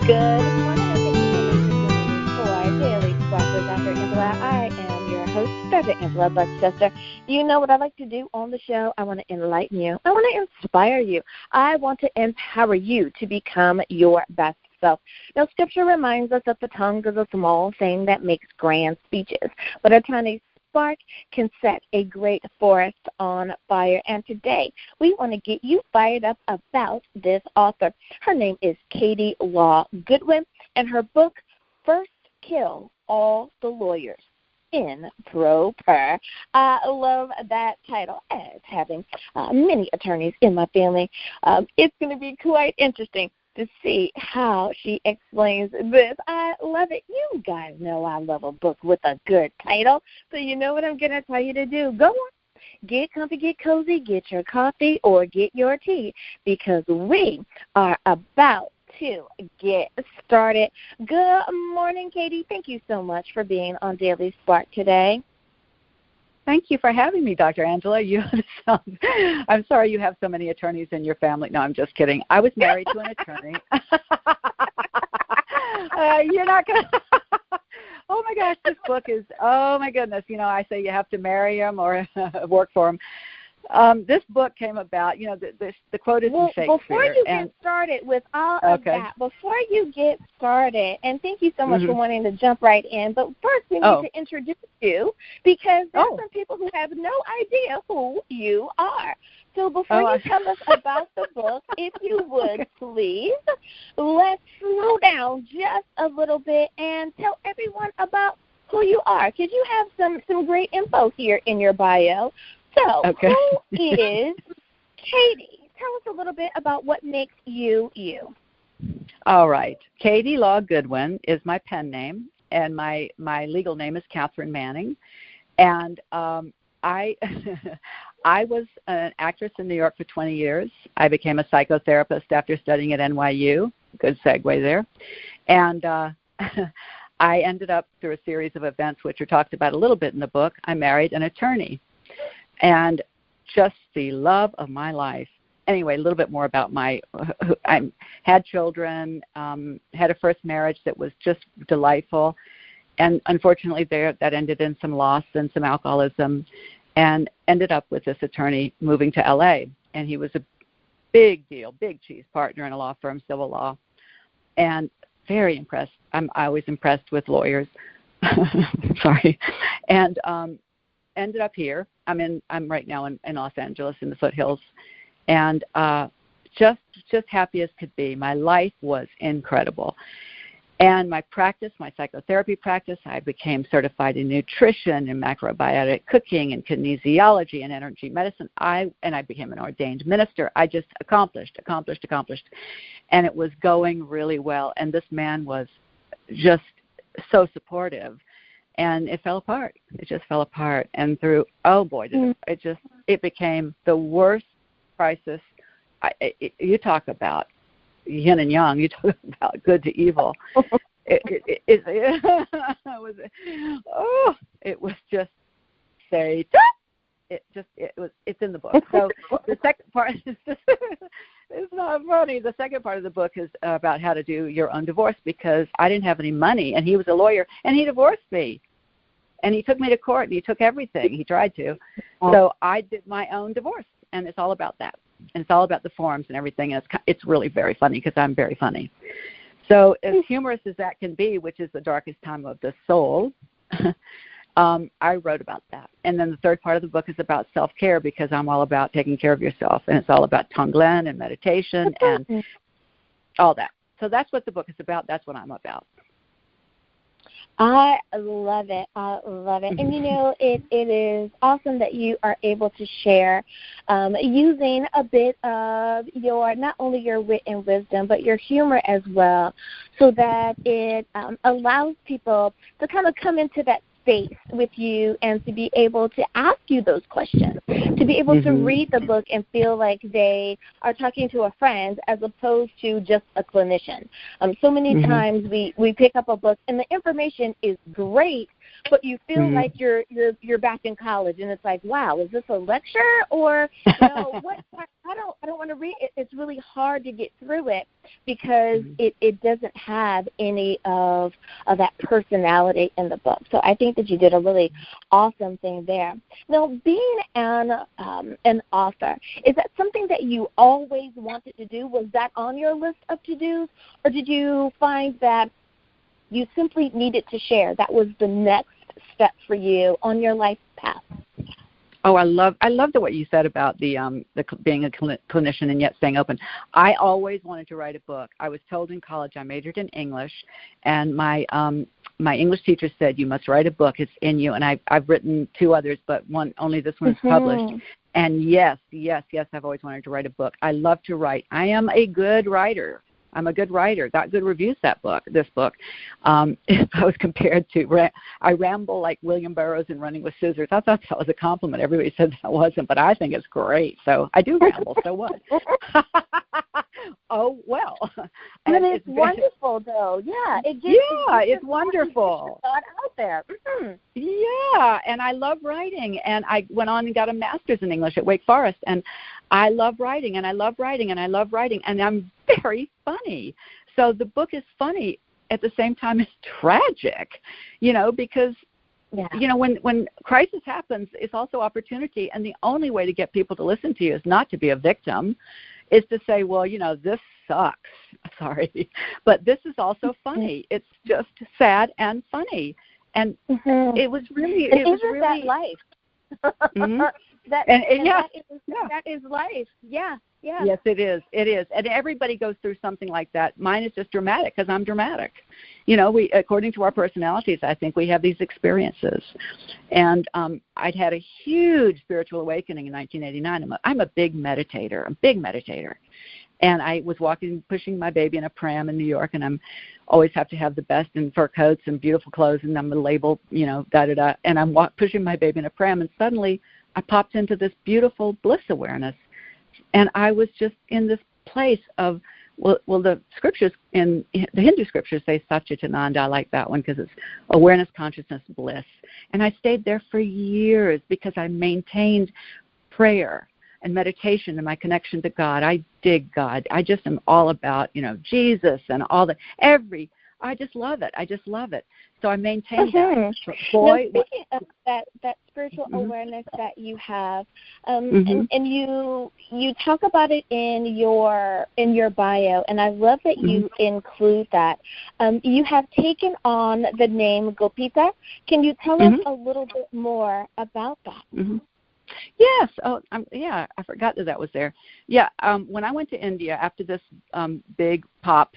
Good morning, and thank you so much for joining me for Daily Spark with Dr. Angela. I am your host, Dr. Angela Buckchester. You know what I like to do on the show? I want to enlighten you. I want to inspire you. I want to empower you to become your best self. Now, Scripture reminds us that the tongue is a small thing that makes grand speeches, but a tiny spark can set a great forest on fire. And today, we want to get you fired up about this author. Her name is Katie Law Goodwin, and her book, First Kill All the Lawyers in Pro-Per. I love that title, as having many attorneys in my family. It's going to be quite interesting to see how she explains this. I love it. You guys know I love a book with a good title. So you know what I'm going to tell you to do. Go on. Get comfy, get cozy, get your coffee, or get your tea, because we are about to get started. Good morning, Katie. Thank you so much for being on Daily Spark today. Thank you for having me, Dr. Angela. I'm sorry you have so many attorneys in your family. No, I'm just kidding. I was married to an attorney. You're not going to. Oh, my gosh, this book is, oh, my goodness. You know, I say you have to marry him or work for him. This book came about, you know, the quote is in Shakespeare. Before you get started with all of that, before you get started, and thank you so much for wanting to jump right in, but first we need to introduce you, because there are some people who have no idea who you are. So before you tell us about the book, if you would, please, let's slow down just a little bit and tell everyone about who you are, because you have some great info here in your bio. So, who is Katie? Tell us a little bit about what makes you you. All right. Katie Law Goodwin is my pen name, and my legal name is Catherine Manning. And I was an actress in New York for 20 years. I became a psychotherapist after studying at NYU. Good segue there. And I ended up, through a series of events, which are talked about a little bit in the book, I married an attorney. And just the love of my life. Anyway, a little bit more about I had children, had a first marriage that was just delightful. And unfortunately that ended in some loss and some alcoholism, and ended up with this attorney moving to L.A. And he was a big deal, big cheese partner in a law firm, civil law, and very impressed. I'm always impressed with lawyers. Sorry. And ended up here. I'm right now in Los Angeles in the foothills, and just happy as could be. My life was incredible. And my practice, my psychotherapy practice, I became certified in nutrition and macrobiotic cooking and kinesiology and energy medicine. I became an ordained minister. I just accomplished. And it was going really well. And this man was just so supportive. And it fell apart. It just fell apart. And through, it became the worst crisis. You talk about yin and yang. You talk about good to evil. It was just say, it's in the book. So the second part is just, it's not funny. The second part of the book is about how to do your own divorce, because I didn't have any money, and he was a lawyer, and he divorced me. And he took me to court, and he took everything. He tried to. So I did my own divorce, and it's all about that. And it's all about the forms and everything, and it's really very funny, because I'm very funny. So as humorous as that can be, which is the darkest time of the soul, I wrote about that. And then the third part of the book is about self-care, because I'm all about taking care of yourself, and it's all about Tonglen and meditation and all that. So that's what the book is about. That's what I'm about. I love it. And, you know, it is awesome that you are able to share using a bit of not only your wit and wisdom, but your humor as well, so that it allows people to kind of come into that space with you and to be able to ask you those questions, to be able to read the book and feel like they are talking to a friend as opposed to just a clinician. So many times we pick up a book and the information is great, but you feel like you're back in college, and it's like, wow, is this a lecture or what? I don't want to read it. It's really hard to get through it because it doesn't have any of that personality in the book. So I think that you did a really awesome thing there. Now, being an author, is that something that you always wanted to do? Was that on your list of to-dos, or did you find that you simply needed to share? That was the next step for you on your life path. Oh, I loved what you said about the being a clinician and yet staying open. I always wanted to write a book. I was told in college, I majored in English, and my English teacher said, you must write a book. It's in you. And I've written 2 others, but only this one is published. And yes, I've always wanted to write a book. I love to write. I am a good writer. I'm a good writer. Got good reviews, this book. If I was compared to, I ramble like William Burroughs in Running with Scissors. I thought that was a compliment. Everybody said that wasn't, but I think it's great. So I do ramble, so what? Oh, well. But it's wonderful, though. Yeah. It's wonderful. Out there. Yeah, and I love writing. And I went on and got a master's in English at Wake Forest. And I love writing, and I love writing, and I love writing. And I'm very funny. So the book is funny at the same time as tragic, because when crisis happens, it's also opportunity. And the only way to get people to listen to you is not to be a victim, is to say, well, this sucks. Sorry. But this is also funny. It's just sad and funny. And it was really that life. That is life. Yeah. Yes, it is. It is. And everybody goes through something like that. Mine is just dramatic because I'm dramatic. We, according to our personalities, I think we have these experiences. And I'd had a huge spiritual awakening in 1989. I'm a big meditator. And I was pushing my baby in a pram in New York, and I'm always have to have the best in fur coats and beautiful clothes, and I'm a label, da-da-da. And I'm pushing my baby in a pram, and suddenly I popped into this beautiful bliss awareness. And I was just in this place of, well, the scriptures, in the Hindu scriptures say Satchitananda. I like that one because it's awareness, consciousness, bliss. And I stayed there for years because I maintained prayer and meditation and my connection to God. I dig God. I just am all about, Jesus and all the, I just love it. So I maintain that. Boy, now, speaking of that spiritual awareness that you have, and you talk about it in your bio, and I love that you include that. You have taken on the name Gopita. Can you tell us a little bit more about that? Yes. Oh, I forgot that was there. Yeah. When I went to India after this big pop,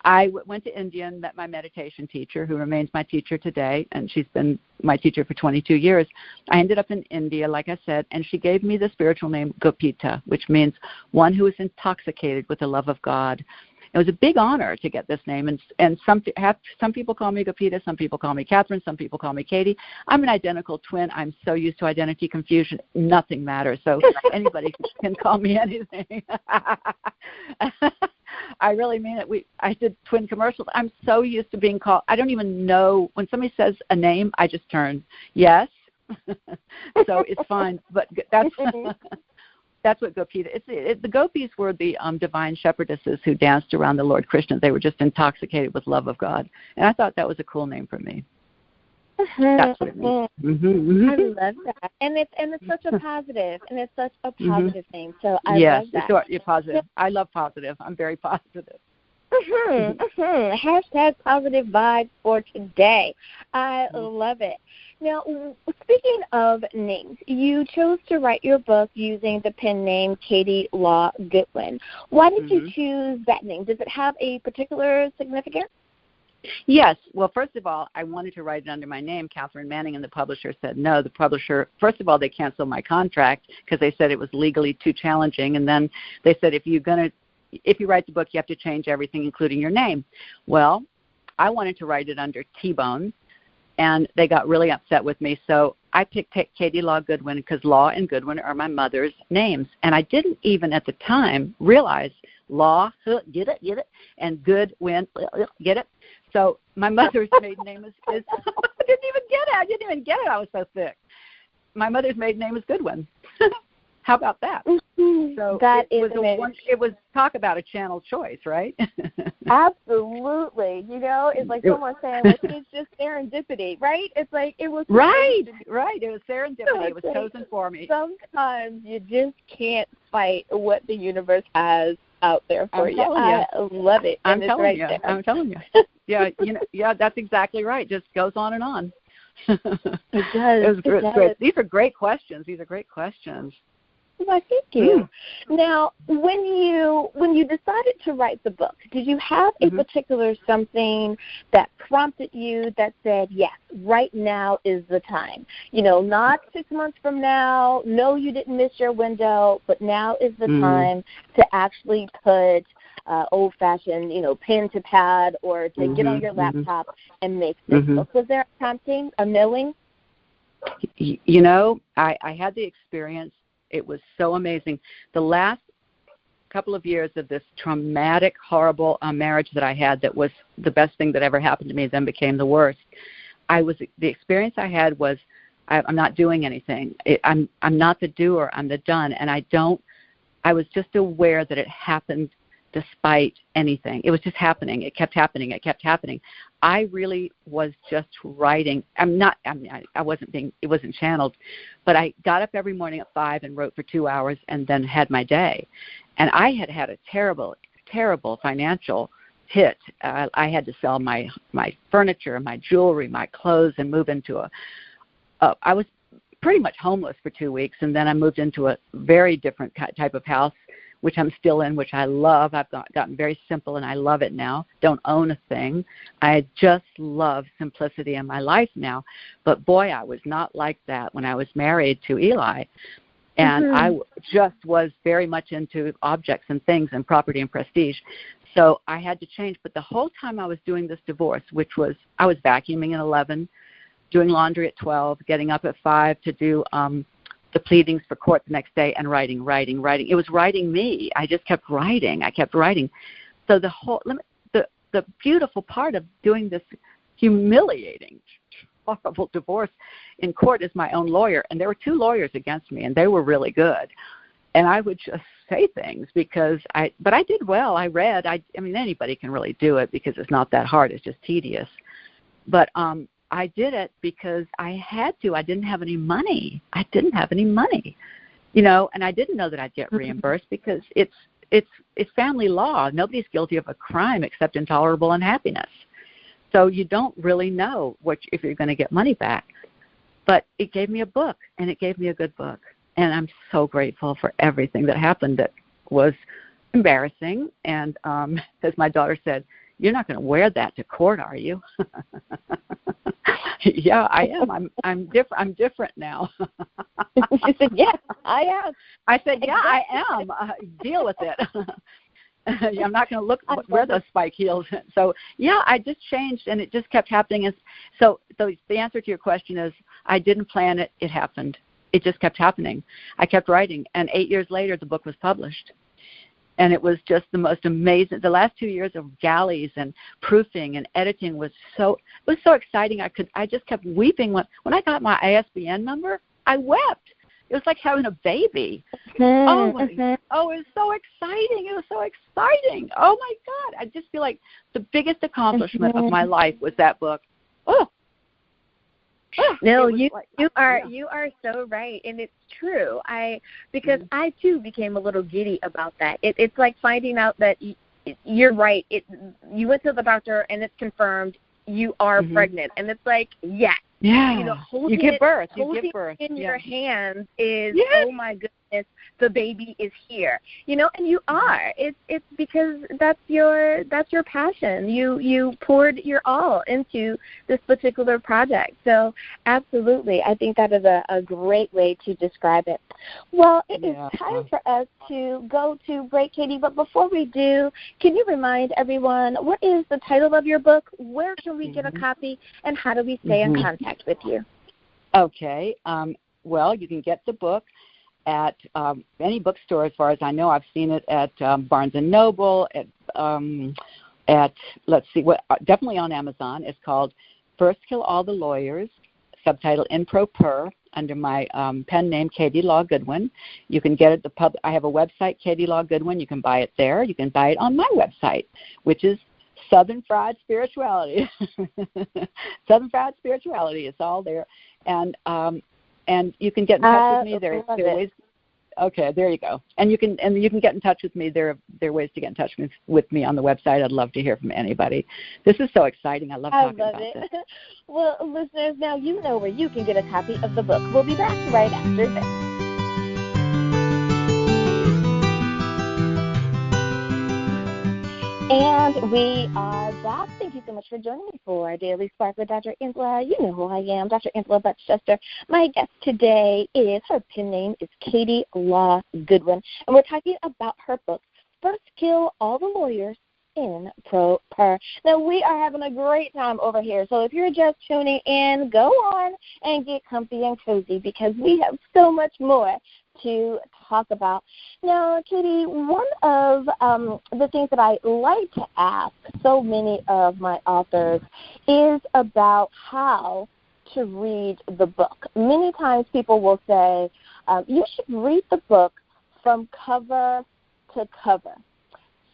I went to India and met my meditation teacher, who remains my teacher today, and she's been my teacher for 22 years. I ended up in India, like I said, and she gave me the spiritual name Gopita, which means one who is intoxicated with the love of God. It was a big honor to get this name, and some people call me Gopita, some people call me Catherine, some people call me Katie. I'm an identical twin. I'm so used to identity confusion, nothing matters. So anybody can call me anything. I really mean it. I did twin commercials. I'm so used to being called. I don't even know when somebody says a name. I just turn yes. So it's fine. But that's what Gopita is. The gopis were the divine shepherdesses who danced around the Lord Krishna. They were just intoxicated with love of God. And I thought that was a cool name for me. That's what it means. I love that. And it's such a positive, name. So I love that. Yes, you're positive. I love positive. I'm very positive. Hashtag positive vibes for today. I love it. Now, speaking of names, you chose to write your book using the pen name Katie Law Goodwin. Why did you choose that name? Does it have a particular significance? Yes. Well, first of all, I wanted to write it under my name, Catherine Manning, and the publisher said no. The publisher, first of all, they canceled my contract because they said it was legally too challenging, and then they said if you write the book, you have to change everything, including your name. Well, I wanted to write it under T-Bone, and they got really upset with me. So I picked Katie Law Goodwin because Law and Goodwin are my mother's names. And I didn't even at the time realize Law, get it, and Goodwin, get it. So my mother's maiden name is I didn't even get it. I was so sick. My mother's maiden name is Goodwin. How about that? So that is amazing. It was talk about a channel choice, right? Absolutely. You know, it's like someone saying, like, it's just serendipity, right? It's like it was right. It was serendipity. So it was chosen for me. Sometimes you just can't fight what the universe has out there for you. I love it. I'm telling you. Yeah, that's exactly right. Just goes on and on. It does. It was great. These are great questions. Well, thank you. Now, when you decided to write the book, did you have a particular something that prompted you that said, yes, right now is the time? You know, not 6 months from now. No, you didn't miss your window, but now is the time to actually put old-fashioned, pen to pad or to get on your laptop and make this book. Was there a prompting, a knowing? You know, I had the experience. It was so amazing. The last couple of years of this traumatic, horrible marriage that I had that was the best thing that ever happened to me then became the worst. The experience I had was I'm not doing anything. I'm not the doer. I'm the done. And I was just aware that it happened despite anything. It was just happening. It kept happening. I really was just writing. It wasn't channeled, but I got up every morning at 5 and wrote for 2 hours and then had my day. And I had a terrible, terrible financial hit. I had to sell my furniture, my jewelry, my clothes, and move into I was pretty much homeless for 2 weeks, and then I moved into a very different type of house, which I'm still in, which I love. I've gotten very simple, and I love it now. Don't own a thing. I just love simplicity in my life now. But, boy, I was not like that when I was married to Eli. And I just was very much into objects and things and property and prestige. So I had to change. But the whole time I was doing this divorce, which was I was vacuuming at 11, doing laundry at 12, getting up at 5 to do the pleadings for court the next day, and writing. It was writing me. I just kept writing. So the beautiful part of doing this humiliating, horrible divorce in court is my own lawyer. And there were 2 lawyers against me, and they were really good. And I would just say things but I did well. I read. I mean, anybody can really do it because it's not that hard. It's just tedious. But I did it because I had to. I didn't have any money. And I didn't know that I'd get reimbursed because it's family law. Nobody's guilty of a crime except intolerable unhappiness. So you don't really know if you're going to get money back. But it gave me a book, and it gave me a good book. And I'm so grateful for everything that happened that was embarrassing. And as my daughter said, "You're not going to wear that to court, are you?" Yeah, I am. I'm different now. She said, "Yes, I am." I said, "Yeah, I am. Deal with it." I'm not going to wear those spike heels. So, yeah, I just changed, and it just kept happening. So the answer to your question is I didn't plan it. It happened. It just kept happening. I kept writing, and 8 years later, the book was published. And it was just the most amazing. The last 2 years of galleys and proofing and editing was so exciting. I just kept weeping when I got my ISBN number. I wept. It was like having a baby. Oh, it was so exciting. Oh my God! I just feel like the biggest accomplishment of my life was that book. No, you are so right, and it's true. Because I too became a little giddy about that. It's like finding out that you're right. You went to the doctor and it's confirmed you are pregnant, and it's like yes. Yeah. Holding you give birth in your hands is oh my goodness, the baby is here. And you are. It's because that's your passion. You poured your all into this particular project. So absolutely, I think that is a great way to describe it. Well, it is time for us to go to break, Katie. But before we do, can you remind everyone what is the title of your book? Where can we get a copy, and how do we stay in contact with you? Okay. Well, you can get the book at any bookstore as far as I know. I've seen it at Barnes & Noble, at let's see, what definitely on Amazon. It's called First Kill All the Lawyers, subtitle In Pro Per, under my pen name, Katie Law Goodwin. You can get it I have a website, Katie Law Goodwin. You can buy it there. You can buy it on my website, which is Southern Fried Spirituality. Southern Fried Spirituality. It's all there. And you can get in touch with me. There are ways. Okay, there you go. And you can get in touch with me. There are ways to get in touch with me on the website. I'd love to hear from anybody. This is so exciting. I love talking about this. Well, listeners, now you know where you can get a copy of the book. We'll be back right after this. And we are back. Thank you so much for joining me for our Daily Spark with Dr. Angela. You know who I am, Dr. Angela Butchester. My guest today her pen name is Katie Law Goodwin, and we're talking about her book, First Kill All the Lawyers, In Pro Per. Now, we are having a great time over here, so if you're just tuning in, go on and get comfy and cozy because we have so much more to talk about. Now, Katie, one of the things that I like to ask so many of my authors is about how to read the book. Many times people will say, you should read the book from cover to cover.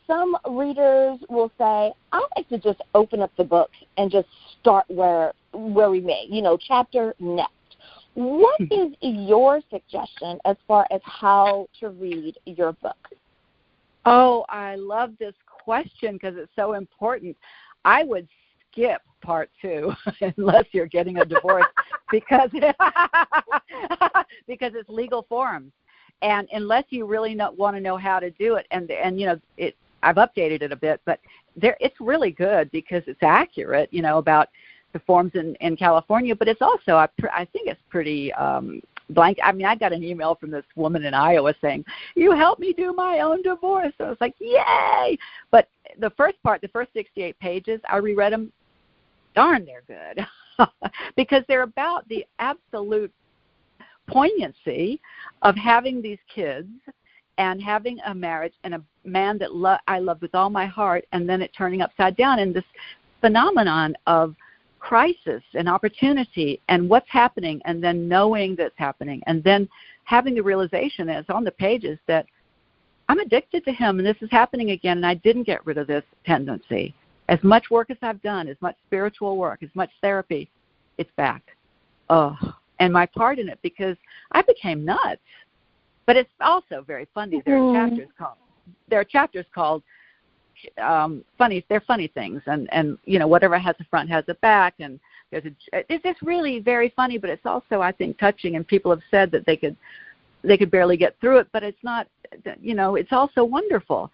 Some readers will say, I like to just open up the book and just start where we may, chapter next. What is your suggestion as far as how to read your book? Oh, I love this question because it's so important. I would skip part 2 unless you're getting a divorce because it's legal forms. And unless you really want to know how to do it, and I've updated it a bit, but it's really good because it's accurate, about the forms in California, but it's also, I think it's pretty blank. I mean, I got an email from this woman in Iowa saying, you helped me do my own divorce. So I was like, yay! But the first 68 pages, I reread them. Darn, they're good. Because they're about the absolute poignancy of having these kids and having a marriage and a man that I loved with all my heart, and then it turning upside down, and this phenomenon of crisis and opportunity and what's happening, and then knowing that's happening, and then having the realization, as on the pages, that I'm addicted to him and this is happening again, and I didn't get rid of this tendency. As much work as I've done, as much spiritual work, as much therapy, it's back. Oh, and my part in it, because I became nuts. But it's also very funny. There are chapters called funny. They're funny things, and whatever has a front has a back, and it's just really very funny. But it's also, I think, touching. And people have said that they could barely get through it, but it's not. It's also wonderful.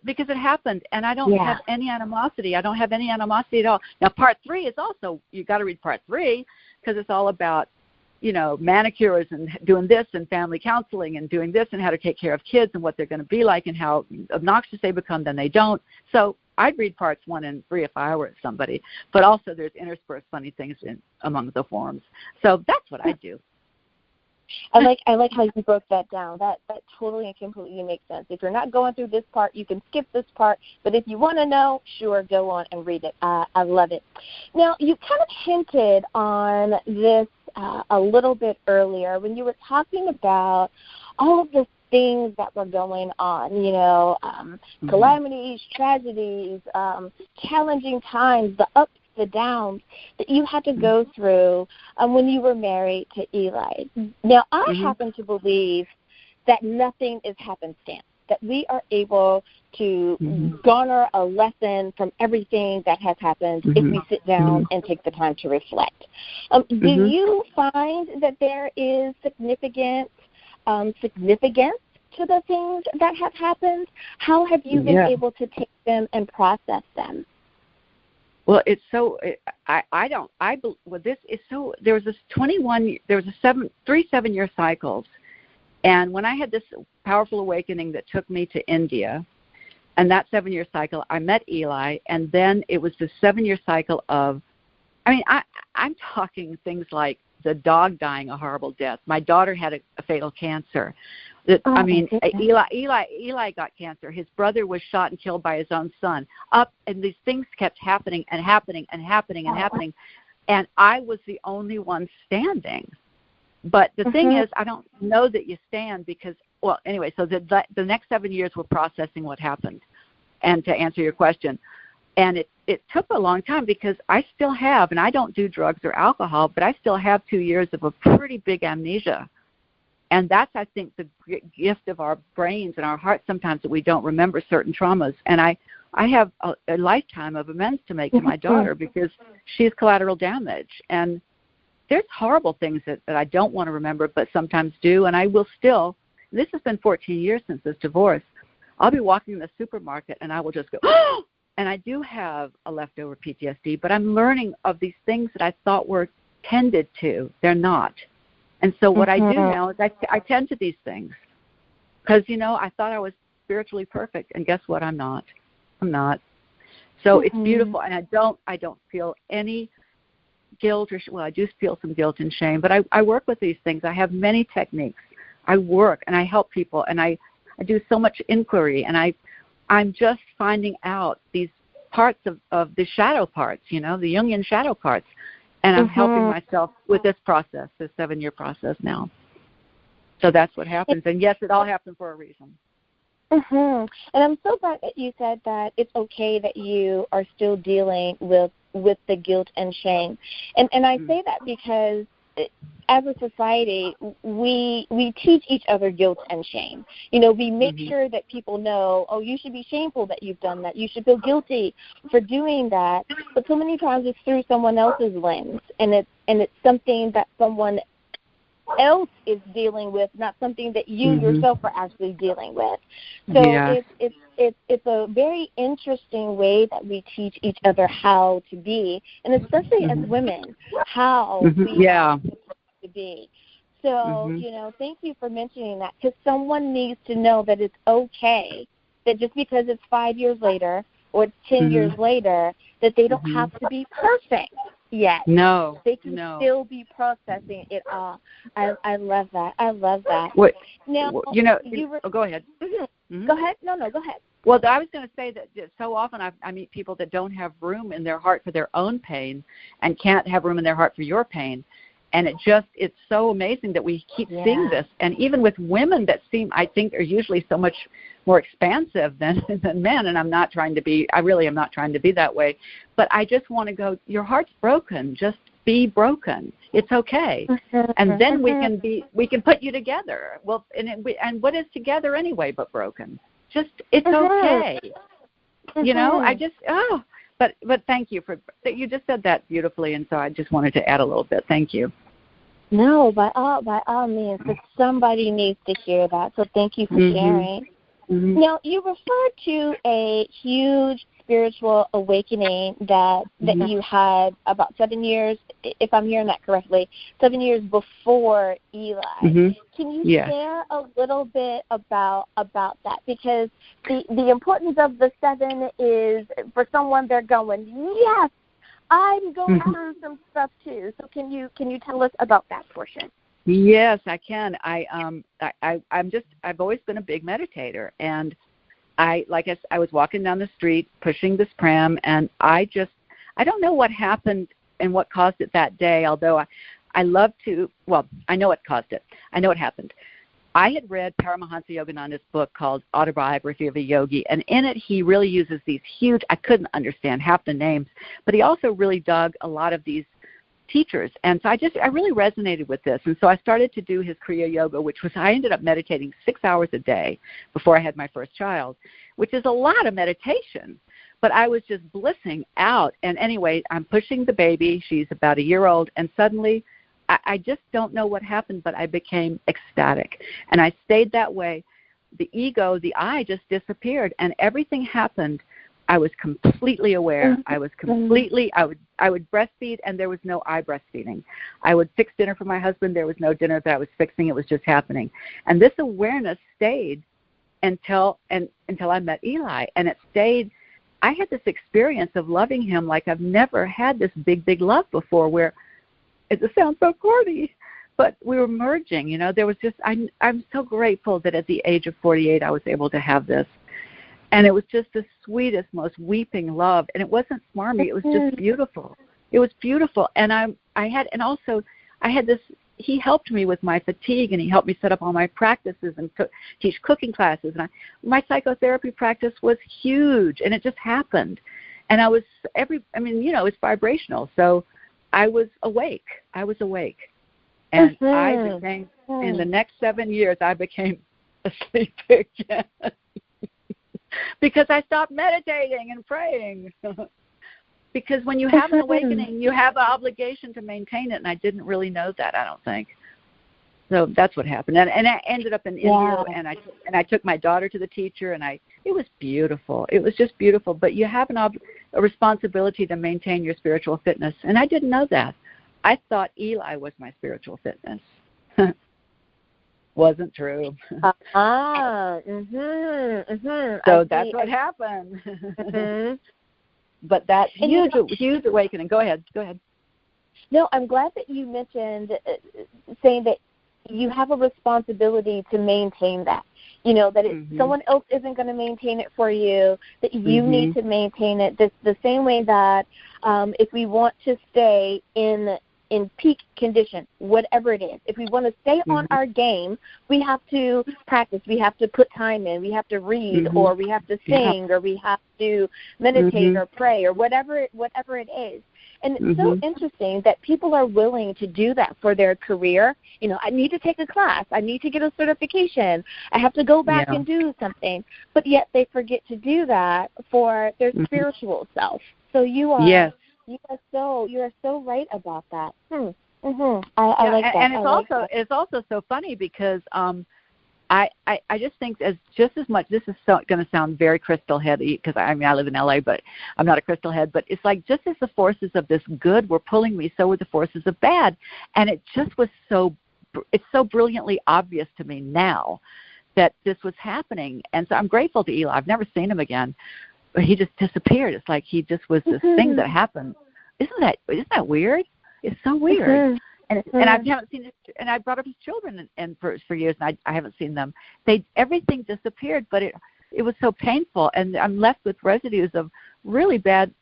Because it happened, and I don't have any animosity. I don't have any animosity at all. Now, part 3 is also, you got to read part 3 because it's all about, manicures and doing this and family counseling and doing this and how to take care of kids and what they're going to be like and how obnoxious they become, then they don't. So I'd read parts 1 and 3 if I were somebody. But also there's interspersed funny things among the forms. So that's what I do. I like how you broke that down. That totally and completely makes sense. If you're not going through this part, you can skip this part. But if you want to know, sure, go on and read it. I love it. Now, you kind of hinted on this a little bit earlier when you were talking about all of the things that were going on, calamities, tragedies, challenging times, the ups, the downs that you had to go through when you were married to Eli. Now, I happen to believe that nothing is happenstance, that we are able to garner a lesson from everything that has happened if we sit down and take the time to reflect. Do you find that there is significance to the things that have happened? There was three 7-year cycles. And when I had this powerful awakening that took me to India, and that 7-year cycle, I met Eli, and then it was the 7-year cycle of, I'm talking things like the dog dying a horrible death. My daughter had a fatal cancer. Eli got cancer. His brother was shot and killed by his own son. And these things kept happening and happening and happening and happening. And I was the only one standing. But the thing is, I don't know that you stand because, well, anyway, so the next 7 years we're processing what happened. And to answer your question, and it took a long time because I still have, and I don't do drugs or alcohol, but I still have 2 years of a pretty big amnesia. And that's, I think, the gift of our brains and our hearts sometimes, that we don't remember certain traumas. And I have a lifetime of amends to make to my daughter because she's collateral damage. And there's horrible things that I don't want to remember but sometimes do. And I will still, this has been 14 years since this divorce, I'll be walking in the supermarket and I will just go, oh! And I do have a leftover PTSD, but I'm learning of these things that I thought were tended to. They're not. And so what I do now is I tend to these things because, I thought I was spiritually perfect, and guess what? I'm not. So it's beautiful, and I don't feel any guilt I do feel some guilt and shame, but I work with these things. I have many techniques. I work and I help people, and I do so much inquiry, and I'm just finding out these parts of the shadow parts, the Jungian shadow parts. And I'm helping myself with this process, this 7-year process now. So that's what happens. And, yes, it all happened for a reason. And I'm so glad that you said that it's okay that you are still dealing with the guilt and shame. And I say that because as a society, we teach each other guilt and shame. We make sure that people know, oh, you should be shameful that you've done that. You should feel guilty for doing that. But so many times it's through someone else's lens, and it's something that someone else is dealing with, not something that you yourself are actually dealing with. So it's a very interesting way that we teach each other how to be, and especially as women, how we are supposed to be. So, thank you for mentioning that, because someone needs to know that it's okay, that just because it's 5 years later or it's 10 years later, that they don't have to be perfect yet. No. They can still be processing it all. I love that. What, now, go ahead. Go ahead. No, go ahead. Well, I was going to say that so often I meet people that don't have room in their heart for their own pain and can't have room in their heart for your pain. And it's so amazing that we keep seeing this. And even with women that I think, are usually so much more expansive than men. And I really am not trying to be that way. But I just want to go, your heart's broken. Just be broken. It's okay. And then we can put you together. Well, and what is together anyway but broken? Just, it's okay. But thank you you just said that beautifully, and so I just wanted to add a little bit. Thank you. No, by all means, but somebody needs to hear that. So thank you for sharing. Now, you referred to a huge spiritual awakening that you had about 7 years, if I'm hearing that correctly, 7 years before Eli. Can you share a little bit about that? Because the importance of the 7 is, for someone, they're going, yes, I'm going through some stuff too. So can you tell us about that portion? Yes, I can. I've always been a big meditator, and I was walking down the street pushing this pram, and I don't know what happened and what caused it that day, although I love to, I know what caused it. I know what happened. I had read Paramahansa Yogananda's book called Autobiography of a Yogi, and in it he really uses these huge, I couldn't understand half the names, but he also really dug a lot of these teachers. And so I really resonated with this. And so I started to do his Kriya Yoga, which was, I ended up meditating 6 hours a day before I had my first child, which is a lot of meditation. But I was just blissing out. And anyway, I'm pushing the baby. She's about a year old. And suddenly, I just don't know what happened, but I became ecstatic. And I stayed that way. The ego, the I just disappeared. And everything happened. I was completely aware. I was completely, I would breastfeed, and there was no I breastfeeding. I would fix dinner for my husband. There was no dinner that I was fixing. It was just happening. And this awareness stayed until I met Eli. And it stayed. I had this experience of loving him like I've never had this big, big love before, where it just sounds so corny, but we were merging. You know, there was just I'm so grateful that at the age of 48 I was able to have this, and it was just the sweetest, most weeping love, and it wasn't smarmy. It was just beautiful. It was beautiful, and I had this. He helped me with my fatigue, and he helped me set up all my practices and teach cooking classes. And my psychotherapy practice was huge, and it just happened. And it's vibrational. So I was awake. And I became, in the next 7 years, I became asleep again because I stopped meditating and praying. Because when you have an awakening, you have an obligation to maintain it, and I didn't really know that, I don't think. So that's what happened. And I ended up in India, and I took my daughter to the teacher, and it was beautiful. It was just beautiful. But you have a responsibility to maintain your spiritual fitness, and I didn't know that. I thought Eli was my spiritual fitness. Wasn't true. So that's what happened. But that huge awakening. Go ahead. No, I'm glad that you mentioned saying that you have a responsibility to maintain that. You know, that someone else isn't going to maintain it for you, that you need to maintain it. The same way that if we want to stay in peak condition, whatever it is, if we want to stay on our game, we have to practice. We have to put time in. We have to read, or we have to sing, or we have to meditate or pray, or whatever it is. And it's so interesting that people are willing to do that for their career. You know, I need to take a class. I need to get a certification. I have to go back and do something. But yet they forget to do that for their spiritual self. So you are you are so right about that. I like that. And it's also so funny because I just think just as much. This is going to sound very crystal heady because I live in LA, but I'm not a crystal head. But it's like just as the forces of this good were pulling me, so were the forces of bad, and it just was it's so brilliantly obvious to me now that this was happening. And so I'm grateful to Eli. I've never seen him again, but he just disappeared. It's like he just was this thing that happened. Isn't that weird? It's so weird. And I haven't seen it, and I brought up his children and for years, and I haven't seen them. Everything disappeared, but it was so painful, and I'm left with residues of really bad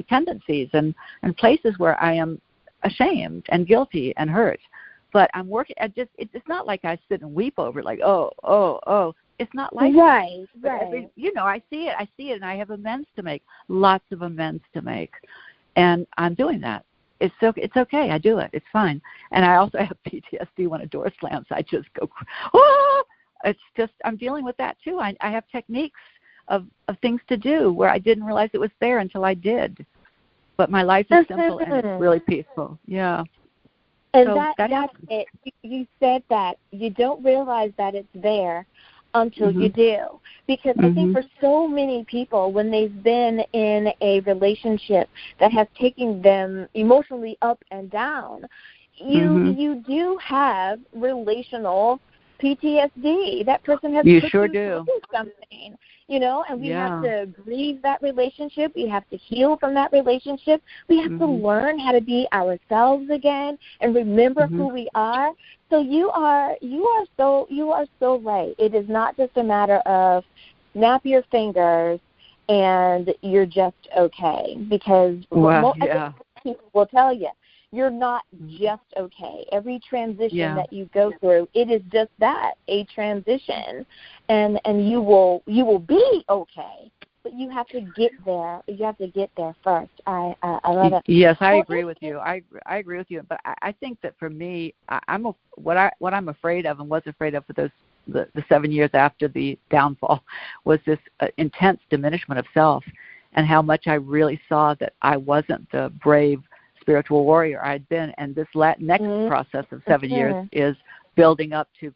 tendencies and places where I am ashamed and guilty and hurt. But I'm working. It's not like I sit and weep over it, like oh. It's not like right. I see it, and I have amends to make, lots of amends to make, and I'm doing that. It's okay. I do it. It's fine. And I also have PTSD when a door slams. I just go, oh! It's just I'm dealing with that too. I have techniques of things to do where I didn't realize it was there until I did. But my life is simple and it's really peaceful. Yeah. And so that's it. You said that you don't realize that it's there until you do. Because I think for so many people, when they've been in a relationship that has taken them emotionally up and down, you do have relational PTSD. That person has put you through something, and we have to grieve that relationship. We have to heal from that relationship. We have to learn how to be ourselves again and remember who we are. So you are so right. It is not just a matter of snap your fingers and you're just okay, because people will tell you you're not just okay. Every transition that you go through, it is just that, a transition, and you will be okay. But you have to get there. You have to get there first. I love it. Yes, I agree with you. I agree with you. But I think that for me, what I'm afraid of and was afraid of for the 7 years after the downfall was this intense diminishment of self, and how much I really saw that I wasn't the brave spiritual warrior I'd been. And this next process of 7 years is building up to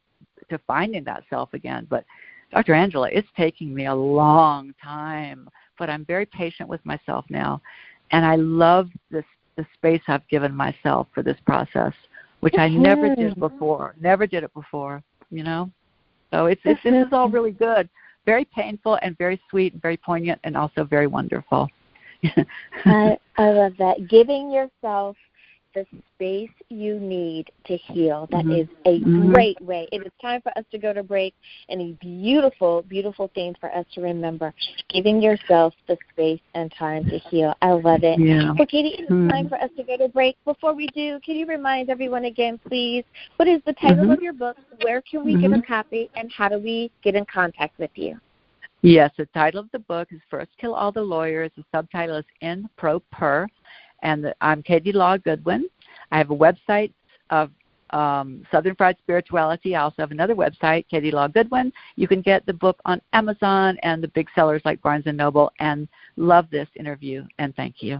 finding that self again. But Dr. Angela, it's taking me a long time, but I'm very patient with myself now, and I love the space I've given myself for this process, which I never did before. Never did it before, So this is all really good, very painful and very sweet and very poignant and also very wonderful. I love that. Giving yourself the space you need to heal. That is a great way. It is time for us to go to break, and a beautiful, beautiful thing for us to remember, giving yourself the space and time to heal. I love it. Yeah. Well, Katie, it's time for us to go to break. Before we do, can you remind everyone again, please, what is the title of your book, where can we get a copy, and how do we get in contact with you? Yes, the title of the book is First Kill All the Lawyers. The subtitle is In Pro Per. And I'm Katie Law Goodwin. I have a website of Southern Fried Spirituality. I also have another website, Katie Law Goodwin. You can get the book on Amazon and the big sellers like Barnes & Noble. And love this interview, and thank you.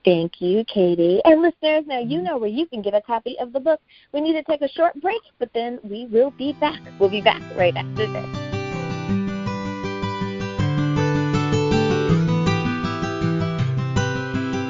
Thank you, Katie. And listeners, now you know where you can get a copy of the book. We need to take a short break, but then we will be back. We'll be back right after this.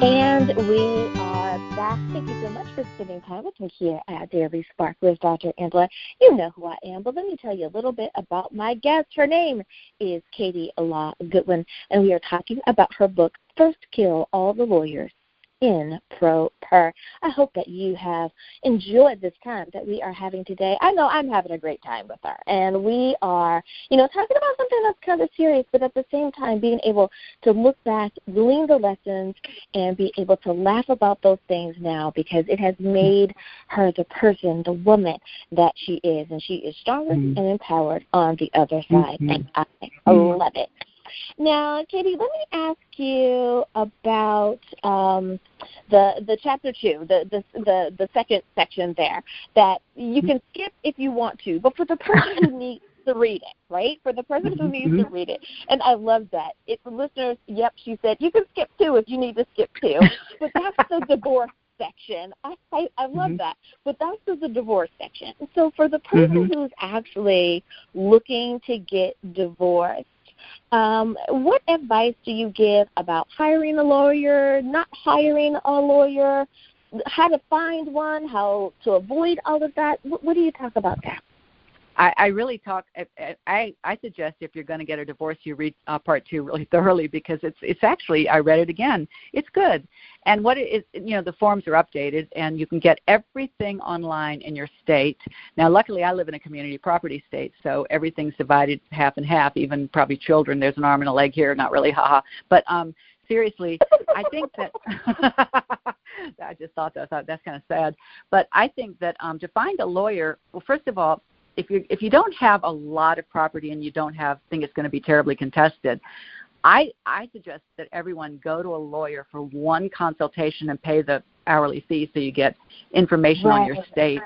And we are back. Thank you so much for spending time with me here at Daily Spark with Dr. Angela. You know who I am, but let me tell you a little bit about my guest. Her name is Katie Law Goodwin, and we are talking about her book, First Kill All the Lawyers, In Pro Per. I hope that you have enjoyed this time that we are having today. I know I'm having a great time with her, and we are, talking about something that's kind of serious, but at the same time being able to look back, glean the lessons, and be able to laugh about those things now, because it has made her the person, the woman that she is, and she is stronger and empowered on the other side, and I love it. Now, Katie, let me ask you about the chapter 2, the second section there, that you can skip if you want to, but for the person who needs to read it, right? For the person who needs to read it. And I love that. Listeners, yep, she said, you can skip 2 if you need to skip 2, but that's the divorce section. I love that, but that's the divorce section. So for the person who's actually looking to get divorced, what advice do you give about hiring a lawyer, not hiring a lawyer, how to find one, how to avoid all of that? What do you talk about that? I really talk. I suggest if you're going to get a divorce, you read part 2 really thoroughly, because it's actually, I read it again. It's good, and what it is, the forms are updated, and you can get everything online in your state. Now, luckily, I live in a community property state, so everything's divided half and half. Even probably children. There's an arm and a leg here. Not really, haha. But seriously, I think that I just thought that's kind of sad. But I think that to find a lawyer, well, first of all, if you don't have a lot of property and you don't think it's going to be terribly contested, I suggest that everyone go to a lawyer for one consultation and pay the hourly fee, so you get information on your state,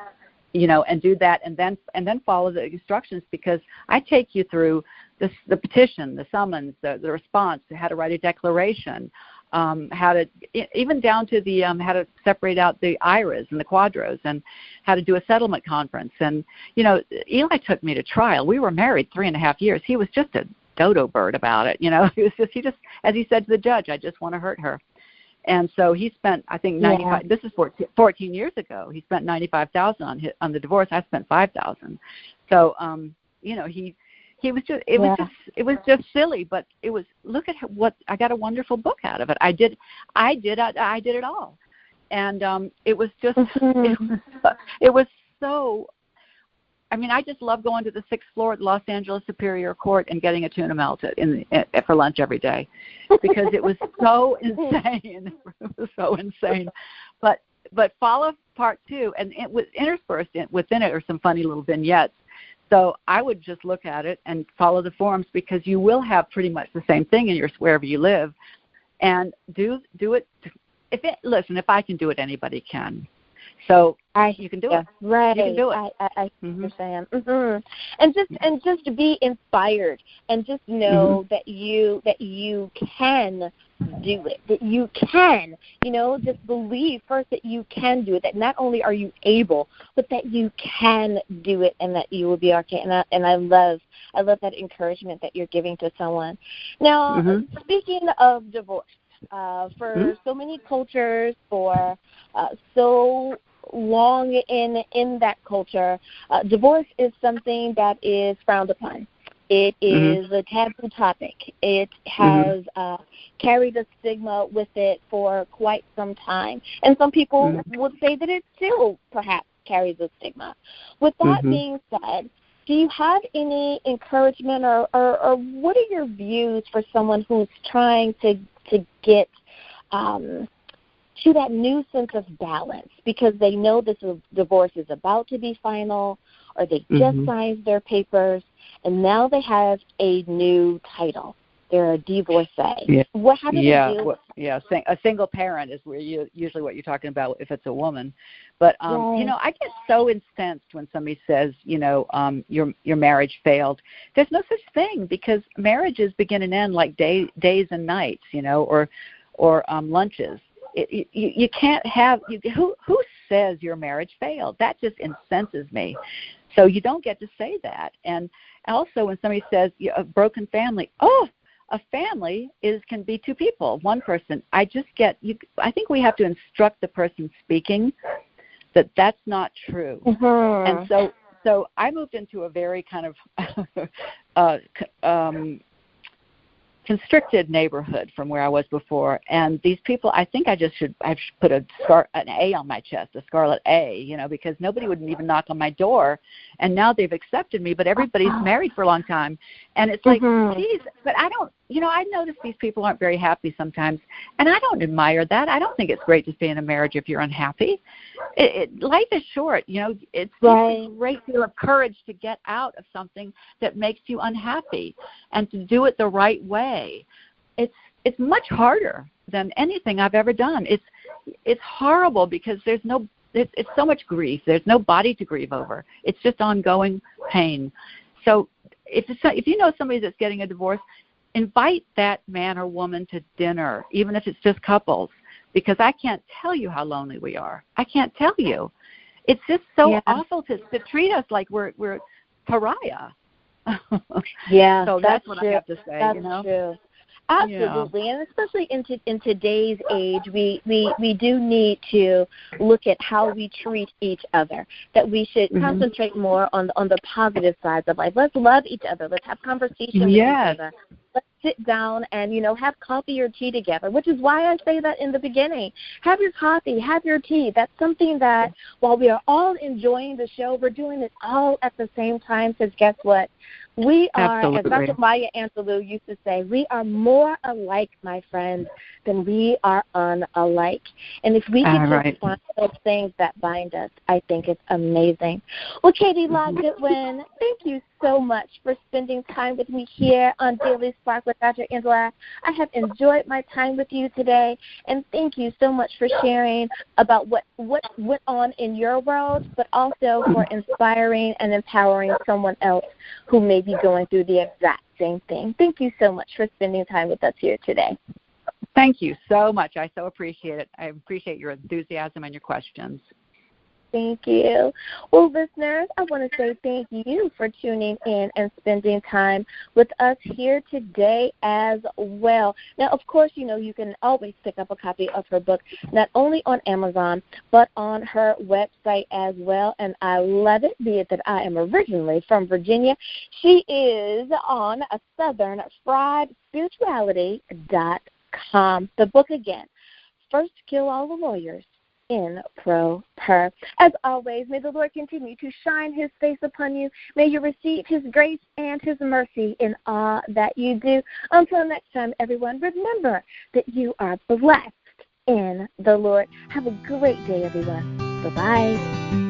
and do that, and then follow the instructions, because I take you through the petition, the summons, the response, how to write a declaration, how to, even down to the how to separate out the IRAs and the quadros, and how to do a settlement conference. And Eli took me to trial. We were married 3.5 years. He was just a dodo bird about it. He just as he said to the judge, I just want to hurt her. And so he spent, I think, 95. This is 14 years ago. He spent $95,000 on the divorce. I spent $5,000. So he was just it was just silly, but it was, look at what I got, a wonderful book out of it. I did it all, and it was just it was so. I mean, I just love going to the 6th floor at Los Angeles Superior Court and getting a tuna melt for lunch every day, because it was so insane. It was so insane, but follow part 2, and it was interspersed within it are some funny little vignettes. So I would just look at it and follow the forms, because you will have pretty much the same thing in wherever you live, and do it. Listen, if I can do it, anybody can. So you can do it. Right. You can do it. I understand. And just to be inspired, and just know that you can do it. That you can, just believe first that you can do it. That not only are you able, but that you can do it, and that you will be okay. And I love that encouragement that you're giving to someone. Now, speaking of divorce, for so many cultures, for so long in that culture, divorce is something that is frowned upon. It is a taboo topic. It has carried a stigma with it for quite some time. And some people would say that it still perhaps carries a stigma. With that being said, do you have any encouragement or what are your views for someone who's trying to get to that new sense of balance because they know this divorce is about to be final or they just signed their papers and now they have a new title. They're a divorcee. Yeah. How do they do? A single parent is usually what you're talking about if it's a woman. But, I get so incensed when somebody says, your marriage failed. There's no such thing because marriages begin and end like days and nights, or lunches. You can't have who says your marriage failed? That just incenses me. So you don't get to say that. And also when somebody says a broken family, a family can be two people, one person. I think we have to instruct the person speaking that that's not true. And so I moved into a very kind of constricted neighborhood from where I was before, and these people, I think I should put an A on my chest, a scarlet A, because nobody would even knock on my door, and now they've accepted me, but everybody's married for a long time, and it's like, geez, but I don't, I notice these people aren't very happy sometimes, and I don't admire that. I don't think it's great to stay in a marriage if you're unhappy. Life is short, it's a great deal of courage to get out of something that makes you unhappy, and to do it the right way. It's much harder than anything I've ever done. It's horrible because it's so much grief. There's no body to grieve over. It's just ongoing pain. So if you know somebody that's getting a divorce, invite that man or woman to dinner, even if it's just couples, because I can't tell you how lonely we are. I can't tell you. It's just so awful to treat us like we're pariah. So that's what I have to say. That's true. Absolutely, and especially in today's age, we do need to look at how we treat each other. That we should concentrate more on the positive sides of life. Let's love each other. Let's have conversations with each other. Let's sit down and have coffee or tea together. Which is why I say that in the beginning. Have your coffee, have your tea. That's something that while we are all enjoying the show, we're doing it all at the same time. Because guess what? We are, as Dr. Maya Angelou used to say, we are more alike, my friends, than we are unalike. And if we can just find those things that bind us, I think it's amazing. Well, Katie Law Goodwin, thank you so much for spending time with me here on Daily Spark with Dr. Angela. I have enjoyed my time with you today, and thank you so much for sharing about what went on in your world, but also for inspiring and empowering someone else who may be going through the exact same thing. Thank you so much for spending time with us here today. Thank you so much. I so appreciate it. I appreciate your enthusiasm and your questions. Thank you. Well, listeners, I want to say thank you for tuning in and spending time with us here today as well. Now, of course, you can always pick up a copy of her book, not only on Amazon, but on her website as well. And I love it, be it that I am originally from Virginia. She is on a southernfriedspirituality.com. The book again, First Kill All the Lawyers in Pro-Per. As always, may the Lord continue to shine his face upon you. May you receive his grace and his mercy in all that you do. Until next time, everyone, remember that you are blessed in the Lord. Have a great day, everyone. Bye-bye.